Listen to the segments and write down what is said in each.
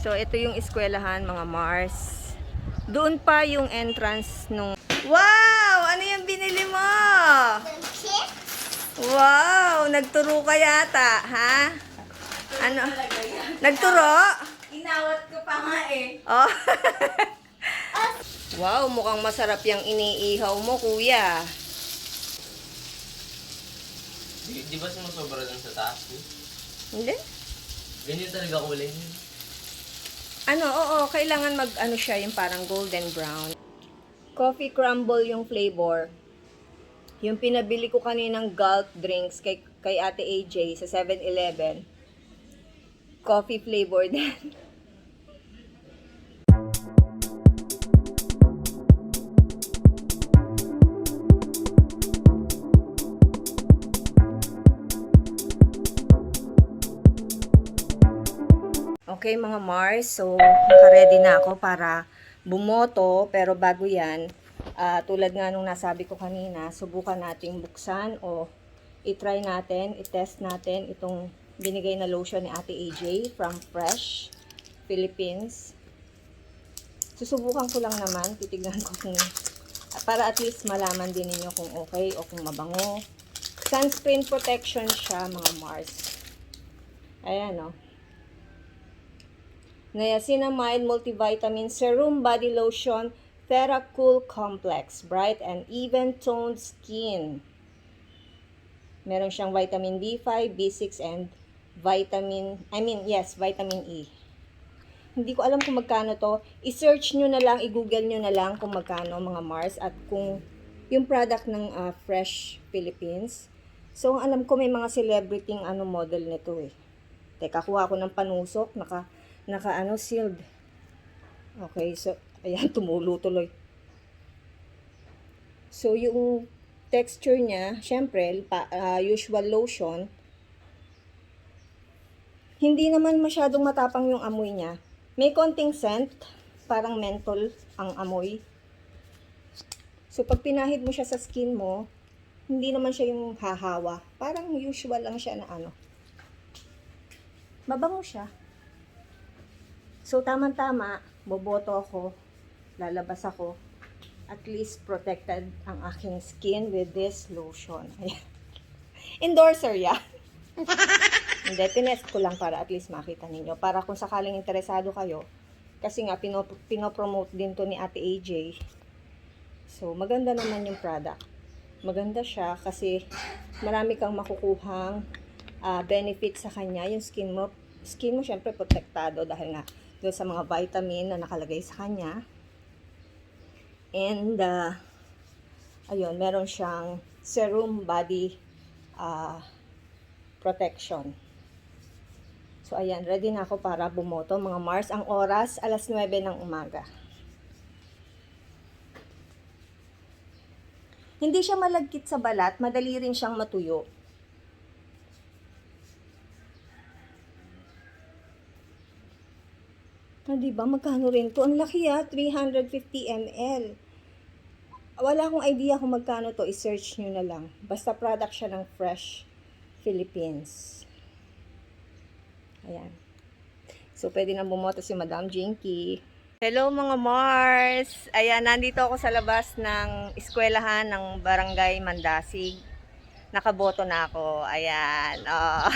So, ito yung eskwelahan, mga Mars. Doon pa yung entrance nung... Wow! Ano yung binili mo? Wow! Nagturo ka yata, ha? Ano? Nagturo? Inawat ko pa nga eh. Oh. Wow, mukhang masarap yung iniihaw mo, kuya. Di ba sumusobra lang sa taas mo? Hindi? Ganyan talaga kulay niya. Ano, oo, kailangan mag-ano siya, yung parang golden brown. Coffee crumble yung flavor. Yung pinabili ko kaninang gulp drinks kay Ate AJ sa 7-Eleven. Coffee flavor din. Okay mga Mars, so naka-ready na ako para bumoto, pero bago yan, tulad nga nung nasabi ko kanina, subukan nating buksan o i-try natin, i-test natin itong binigay na lotion ni Ate AJ from Fresh Philippines. Susubukan ko lang naman, titignan ko kung, para at least malaman din ninyo kung okay o kung mabango. Sunscreen protection siya mga Mars. Ayan o. Niacinamide Multivitamin Serum Body Lotion TheraCool Complex Bright and Even Toned Skin. Meron siyang vitamin B5, B6 and vitamin E. Hindi ko alam kung magkano to. I-search nyo na lang, i-google nyo na lang kung magkano mga Mars at kung yung product ng Fresh Philippines. So alam ko may mga celebrity model nito eh. Teka, kuha ko ng panusok, naka sealed. Okay, so ayan, tumulo tuloy. So yung texture niya, syempre, usual lotion. Hindi naman masyadong matapang yung amoy niya. May konting scent, parang menthol ang amoy. So pag pinahid mo siya sa skin mo, hindi naman siya yung hahawa. Parang usual lang siya na mabango siya. So, tamang-tama, boboto ako, lalabas ako, at least protected ang aking skin with this lotion. Ayan. Endorser yan. Hindi, tinest ko lang para at least makita ninyo. Para kung sakaling interesado kayo, kasi nga, pinopromote din to ni Ate AJ. So, maganda naman yung product. Maganda siya kasi marami kang makukuhang benefit sa kanya. Yung skin mo syempre protektado dahil nga doon sa mga vitamin na nakalagay sa kanya. And, ayun, meron siyang serum body protection. So, ayan, ready na ako para bumoto. Mga Mars, ang oras, 9:00 ng umaga. Hindi siya malagkit sa balat, madali rin siyang matuyo. Diba? Magkano rin to? Ang laki 350 ml. Wala akong idea kung magkano to. I-search nyo na lang. Basta product siya ng Fresh Philippines. Ayan. So, pwede na bumoto si Madam Jinky. Hello mga Mars! Ayan, nandito ako sa labas ng eskwelahan ng Barangay Mandasig. Nakaboto na ako. Ayan. Oh.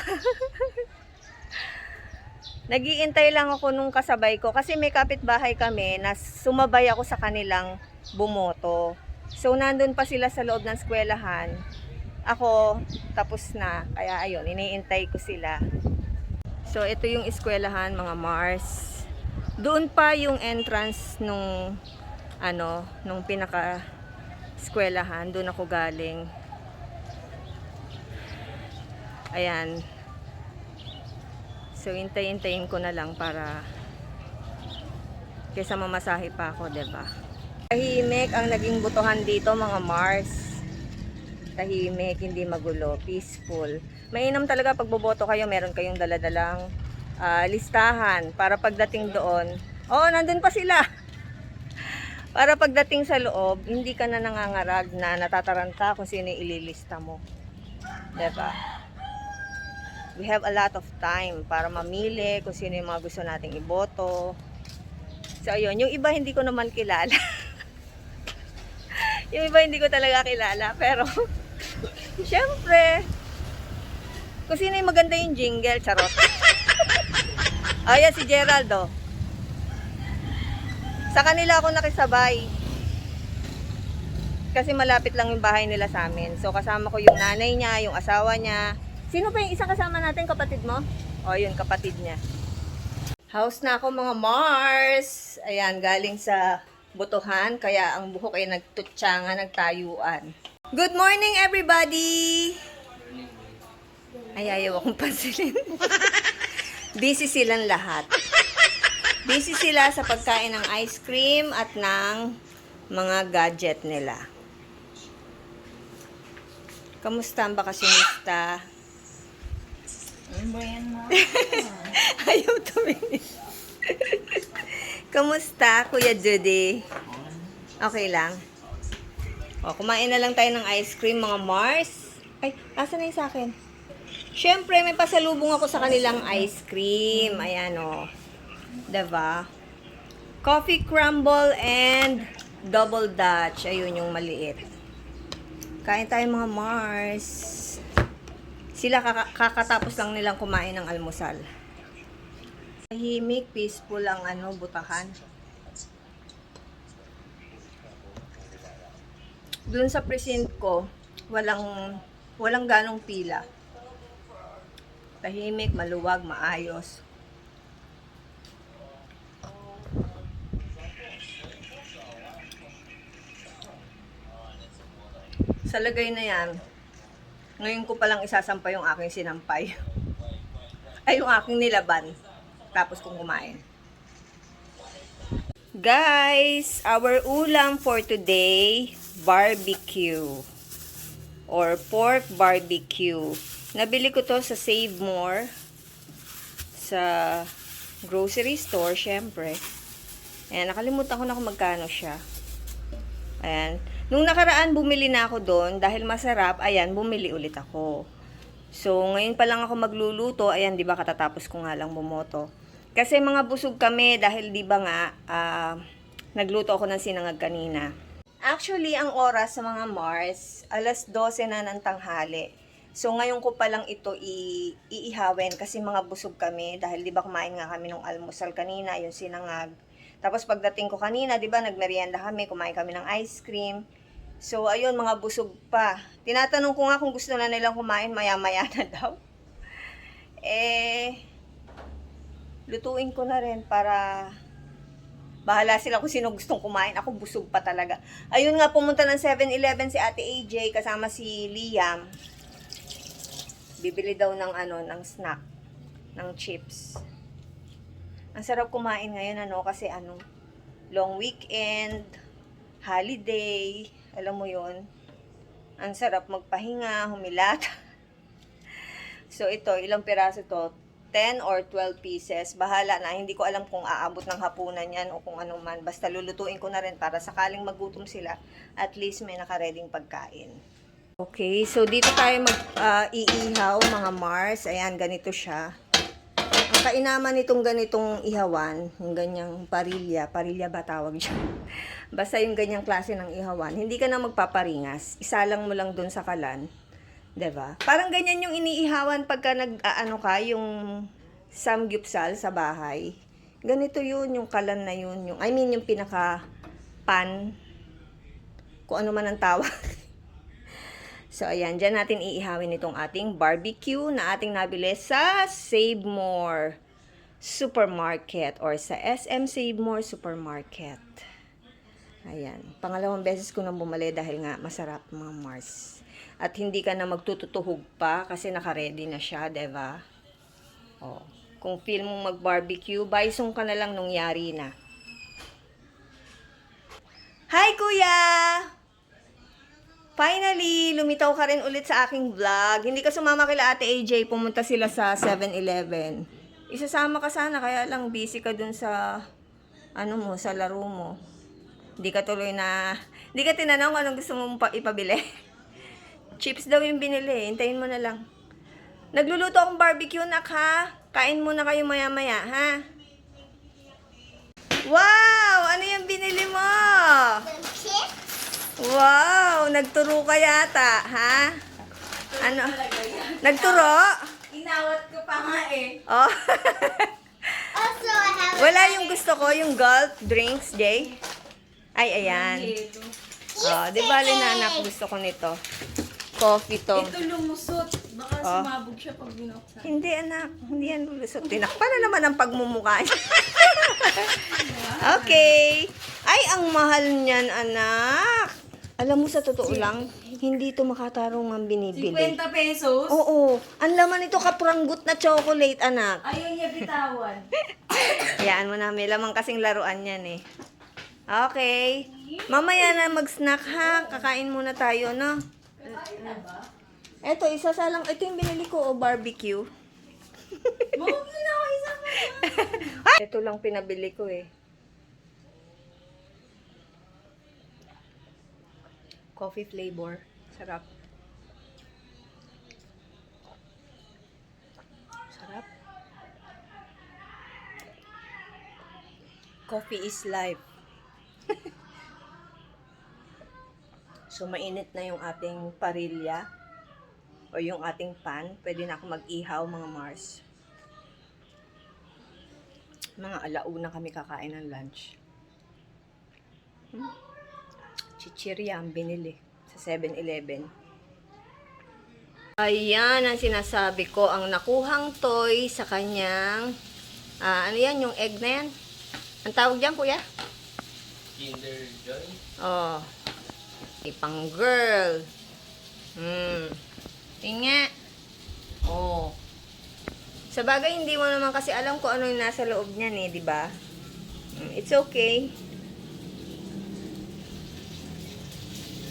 Nag-iintay lang ako nung kasabay ko kasi may kapitbahay kami na sumabay ako sa kanilang bumoto. So, nandun pa sila sa loob ng eskwelahan. Ako, tapos na. Kaya ayun, iniintay ko sila. So, ito yung eskwelahan, mga Mars. Doon pa yung entrance nung pinaka-eskwelahan. Doon ako galing. Ayan. So, hintay-hintayin ko na lang para kaysa mamasahe pa ako, diba? Tahimik ang naging botohan dito, mga Mars. Tahimik, hindi magulo, peaceful. Mainam talaga pag boboto kayo, meron kayong daladalang listahan para pagdating doon. Oh, nandun pa sila. Para pagdating sa loob, hindi ka na nangangarag na natataranta kung sino yung ililista mo. Diba? We have a lot of time para mamili kung sino yung mga gusto nating iboto. So, ayun. Yung iba hindi ko naman kilala. Yung iba hindi ko talaga kilala. Pero, syempre, kung sino yung maganda yung jingle, charot. Ayan, si Gerald, oh. Sa kanila ako nakisabay. Kasi malapit lang yung bahay nila sa amin. So, kasama ko yung nanay niya, yung asawa niya. Sino pa yung isang kasama natin, kapatid mo? O, yun, kapatid niya. House na ako, mga Mars. Ayan, galing sa butuhan. Kaya ang buhok ay nagtutsanga, nagtayuan. Good morning, everybody! Ay, ayaw akong pansinin. Busy silang lahat. Busy sila sa pagkain ng ice cream at ng mga gadget nila. Kamusta ang bakasyonista? Ano ba yan mo? Ayaw tumingin. Kamusta, Kuya Judy? Okay lang? O, kumain na lang tayo ng ice cream, mga Mars. Ay, asa na yung sa akin? Siyempre, may pasalubong ako sa kanilang ice cream. Ayan, o. Diba? Coffee crumble and double Dutch. Ayun yung maliit. Kain tayo, mga Mars. Sila kakatapos lang nilang kumain ng almusal. Tahimik, peaceful ang butahan. Doon sa precinct ko, walang ganong pila. Tahimik, maluwag, maayos. Sa lagay na yan, ngayon ko palang isasampa yung aking sinampay. Ay, yung aking nilaban. Tapos kong kumain. Guys, our ulam for today, barbecue. Or pork barbecue. Nabili ko to sa Save More. Sa grocery store, syempre. Ayan, nakalimutan ko na kung magkano siya. Ayan. Nung nakaraan, bumili na ako doon. Dahil masarap, ayan, bumili ulit ako. So, ngayon pa lang ako magluluto. Ayan, di ba, katatapos ko nga lang bumoto. Kasi mga busog kami dahil di ba nga, nagluto ako ng sinangag kanina. Actually, ang oras sa mga Mars, 12:00 na ng tanghali. So, ngayon ko pa lang ito iihawin kasi mga busog kami. Dahil di ba kumain nga kami ng almusal kanina, yung sinangag. Tapos pagdating ko kanina, di ba, nagmerienda kami, kumain kami ng ice cream. So, ayun, mga busog pa. Tinatanong ko nga kung gusto na nilang kumain, maya-maya na daw. Lutuin ko na rin para bahala sila kung sino gustong kumain. Ako busog pa talaga. Ayun nga, pumunta ng 7-Eleven si Ate AJ kasama si Liam. Bibili daw ng snack, ng chips. Ang sarap kumain ngayon, kasi long weekend, holiday, alam mo yon. Ang sarap magpahinga, humilat. So ito, ilang piraso to? 10 or 12 pieces. Bahala na, hindi ko alam kung aabot ng hapunan yan o kung ano man. Basta lulutuin ko na rin para sakaling magutom sila, at least may nakareding pagkain. Okay, so dito tayo iihaw, mga Mars. Ayan, ganito siya. Ang kainaman nitong ganitong ihawan, yung ganyang parilya ba tawag siya? Basta yung ganyang klase ng ihawan, hindi ka na magpaparingas. Isalang mo lang dun sa kalan. 'Di ba? Parang ganyan yung iniihawan pagka yung samgyupsal sa bahay. Ganito yun, yung kalan na yun. Yung pinaka pan. Kung ano man ang tawag. So, ayan. Diyan natin iihawin itong ating barbecue na ating nabili sa Save More Supermarket or sa SM Save More Supermarket. Ayan. Pangalawang beses ko nang bumili dahil nga masarap, mga Mars. At hindi ka na magtututuhog pa kasi naka-ready na siya, diba? Oh. Kung feel mong mag-barbecue, baisong ka na lang nung yari na. Hi, Kuya! Finally, lumitaw ka rin ulit sa aking vlog. Hindi ka sumama kila Ate AJ, pumunta sila sa 7-Eleven. Isasama ka sana, kaya lang busy ka dun sa, sa laro mo. Hindi ka tinanong kung anong gusto mong ipabili. Chips daw yung binili, hintayin mo na lang. Nagluluto akong barbecue, nak, ha? Kain muna kayo maya-maya, ha? Wow! Ano yung binili mo? Wow! Nagturo ka yata, ha? Ano? Nagturo? Inawat ko pa nga eh. Oh. Also, I have Wala yung gusto ko, yung gulp drinks, Jay. Ay, ayan. Ito. Oh, di ba, anak, gusto ko nito. Coffee to. Ito lumusot. Baka Oh. sumabog siya pag binuksan. Hindi, anak. Hindi yan lulusot. Tinakpan na naman ang pagmumukha niya. Okay. Ay, ang mahal niyan, anak. Alam mo, sa totoo lang, hindi to makatarong ang binibili. 50 pesos? Oo. Ang laman ito kapranggut na chocolate, anak. Ayaw niya bitawan. Hayaan mo na, may lamang kasing laruan yan eh. Okay. Mamaya na mag-snack ha. Kakain muna tayo, no? Eto, isa sa lang. Ito yung binili ko, barbecue. Mawag mo na ako isa pa. Ito lang pinabili ko eh. Coffee flavor. Sarap. Sarap. Coffee is life. So, mainit na yung ating parilya o yung ating pan. Pwede na ako mag-ihaw, mga Mars. Mga alauna kami kakain ng lunch. Chichirya ang binili sa 7-Eleven. Ayan ang sinasabi ko, ang nakuhang toy sa kanyang, ano yan, yung egg na yan? Ang tawag dyan, kuya? Kinder Joy. Oh, ipang girl. Tingnan. Oh. Sa bagay, hindi mo naman kasi alam kung ano yung nasa loob niyan eh, di ba? It's okay.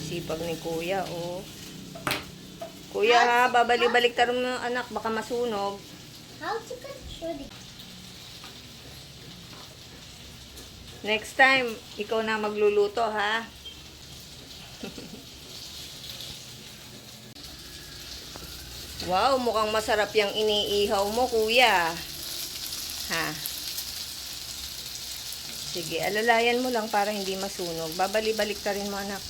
Sipag ni kuya, oh. Kuya ha, babalik-balik mo yung anak, baka masunog. how to control it. Next time, ikaw na magluluto, ha? Wow, mukhang masarap yung iniihaw mo, kuya. Ha? Sige, alalayan mo lang para hindi masunog. Babali-balik ka rin mo, anak.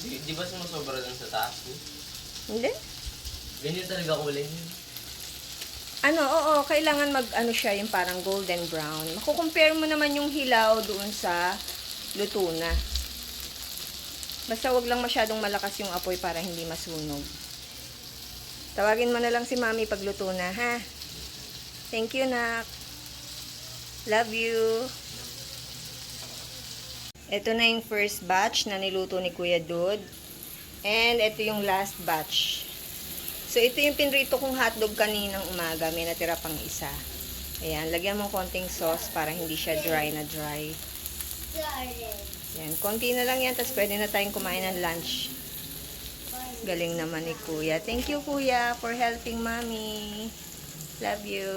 Di ba sumusobra dun sa taas? Eh? Hindi? Ganyan talaga kulay niya. Ano, oo, kailangan mag-ano siya, yung parang golden brown. Makukompare mo naman yung hilaw doon sa luto na. Basta wag lang masyadong malakas yung apoy para hindi masunog. Tawagin mo na lang si mami pag luto na, ha? Thank you, nak. Love you. Ito na yung first batch na niluto ni Kuya Dud. And ito yung last batch. So, ito yung pinrito kong hotdog kaninang umaga. May natira pang isa. Ayan, lagyan mo konting sauce para hindi siya dry na dry. Ayan, konti na lang yan. Tapos pwede na tayong kumain ng lunch. Galing naman ni Kuya. Thank you, Kuya, for helping Mommy. Love you.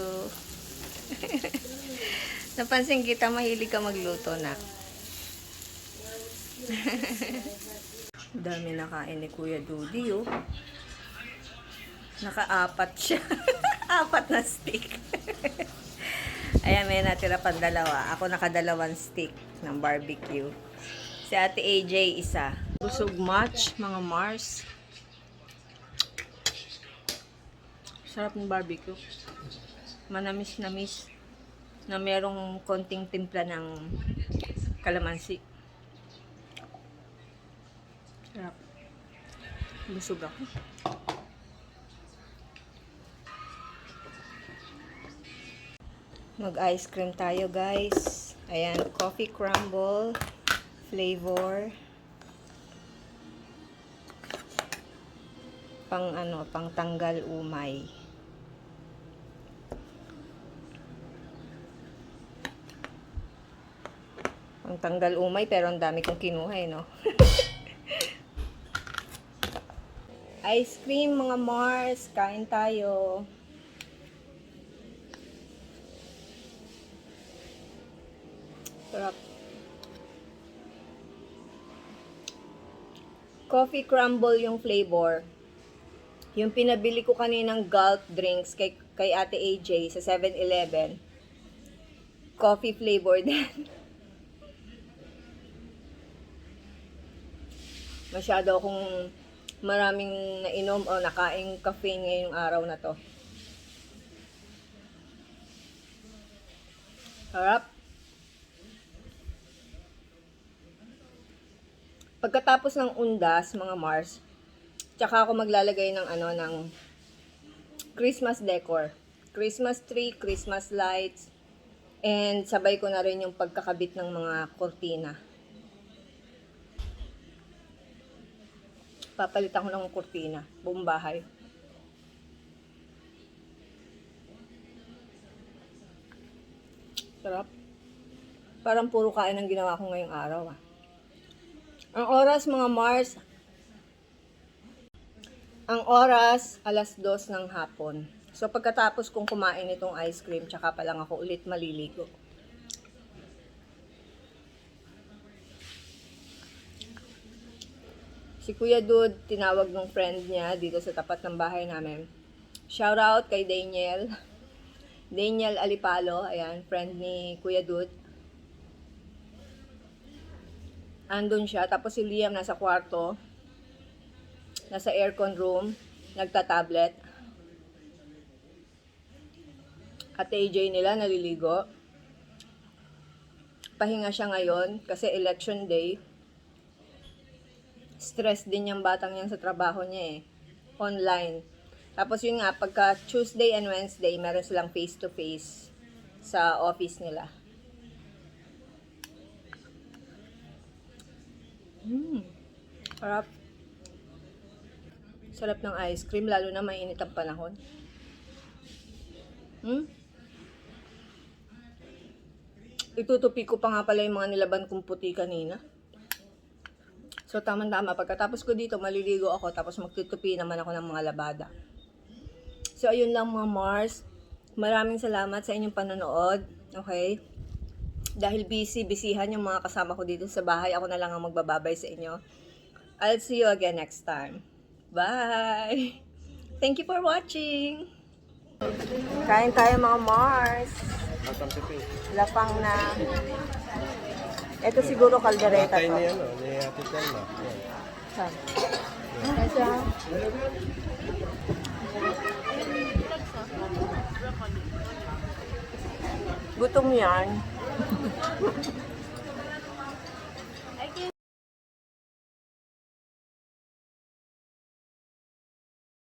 Napansin kita, mahilig ka magluto, nak. Dami nakain ni Kuya Dudi, oh. Naka-apat siya. Apat na stick. Ayan, may natira pang dalawa. Ako nakadalawang stick ng barbecue. Si Ate AJ, isa. Busog match, mga Mars. Sarap ng barbecue. Manamis-namis. Na merong konting timpla ng kalamansi. Sarap. Busog ako. Mag-ice cream tayo, guys. Ayan, coffee crumble flavor. Pang ano, pang tanggal umay. Pang tanggal umay, pero ang dami kong kinuha, eh, no? Ice cream, mga Mars. Kain tayo. Sarap. Coffee crumble yung flavor. Yung pinabili ko kaninang gulp drinks kay Ate AJ sa 7-Eleven. Coffee flavor din. Masyado akong maraming nainom o nakaing caffeine ngayong araw na to. Sarap. Pagkatapos ng undas, mga Mars, tsaka ako maglalagay ng ng Christmas decor. Christmas tree, Christmas lights, and sabay ko na rin yung pagkakabit ng mga kortina. Papalitan ko ng kortina, buong bahay. Sarap. Parang puro kain ang ginawa ko ngayong araw. Ang oras, mga Mars, ang oras, 2:00 ng hapon. So, pagkatapos kong kumain itong ice cream, tsaka pa lang ako ulit maliligo. Si Kuya Dude, tinawag ng friend niya dito sa tapat ng bahay namin. Shout out kay Daniel. Daniel Alipalo, ayan, friend ni Kuya Dude. Andun siya, tapos si Liam nasa kwarto. Nasa aircon room, nagta-tablet. At AJ nila naliligo. Pahinga siya ngayon kasi election day. Stress din yung batang yan sa trabaho niya online. Tapos yun nga, pagka Tuesday and Wednesday, meron silang face-to-face sa office nila. Sarap. Sarap ng ice cream, lalo na mainit ang panahon. Itutupi ko pa nga pala yung mga nilaban kong puti kanina. So, tama-tama. Pagkatapos ko dito, maliligo ako. Tapos magtutupi naman ako ng mga labada. So, ayun lang mga Mars. Maraming salamat sa inyong panonood. Okay? Dahil busy-busyhan yung mga kasama ko dito sa bahay. Ako na lang ang magbababay sa inyo. I'll see you again next time. Bye! Thank you for watching! Kain tayo mga Mars. Lapang na. Ito siguro kaldereta to. Ni Ate Telma. Saan? Ito. Gutom yan.